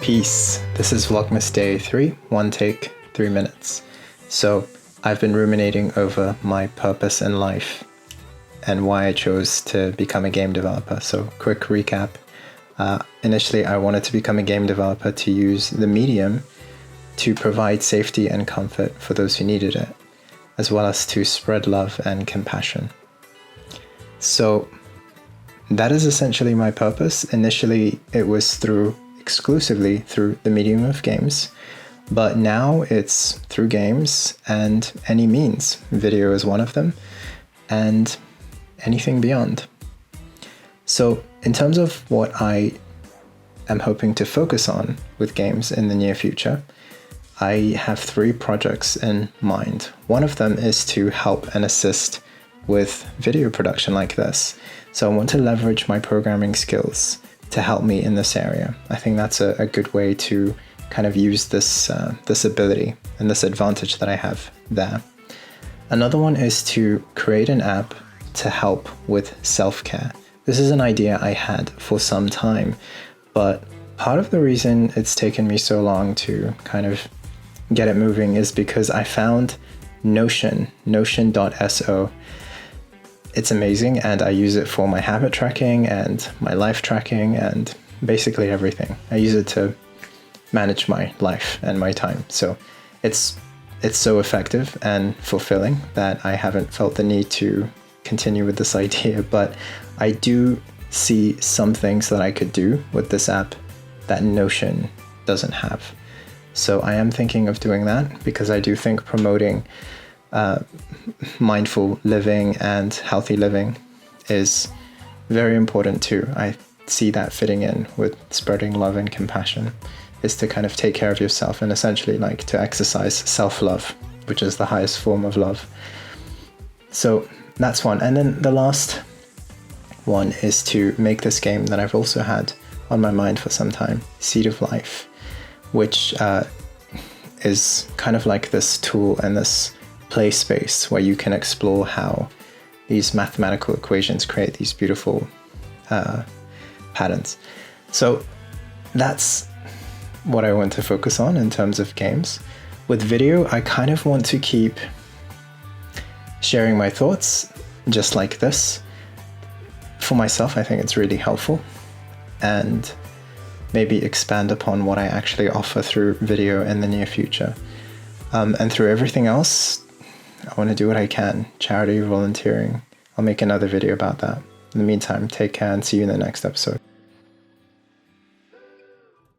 Peace. This is Vlogmas Day 3, one take, 3 minutes. So I've been ruminating over my purpose in life and why I chose to become a game developer. So quick recap. Initially, I wanted to become a game developer to use the medium to provide safety and comfort for those who needed it, as well as to spread love and compassion. So that is essentially my purpose. Initially, it was exclusively through the medium of games, but now it's through games and any means. Video is one of them, and anything beyond. So in terms of what I am hoping to focus on with games in the near future, I have 3 projects in mind. One of them is to help and assist with video production like this. So I want to leverage my programming skills to help me in this area. I think that's a good way to kind of use this ability and this advantage that I have there. Another one is to create an app to help with self-care. This is an idea I had for some time, but part of the reason it's taken me so long to kind of get it moving is because I found Notion.so. It's amazing, and I use it for my habit tracking and my life tracking and basically everything. I use it to manage my life and my time. So it's so effective and fulfilling that I haven't felt the need to continue with this idea, but I do see some things that I could do with this app that Notion doesn't have. So I am thinking of doing that because I do think promoting mindful living and healthy living is very important too. I see that fitting in with spreading love and compassion, is to kind of take care of yourself and essentially like to exercise self-love, which is the highest form of love. So that's one. And then the last one is to make this game that I've also had on my mind for some time, Seed of Life, which is kind of like this tool and this play space where you can explore how these mathematical equations create these beautiful patterns. So that's what I want to focus on in terms of games. With video, I kind of want to keep sharing my thoughts just like this. For myself, I think it's really helpful, and maybe expand upon what I actually offer through video in the near future. And through everything else, I want to do what I can. Charity, volunteering. I'll make another video about that. In the meantime, take care and see you in the next episode.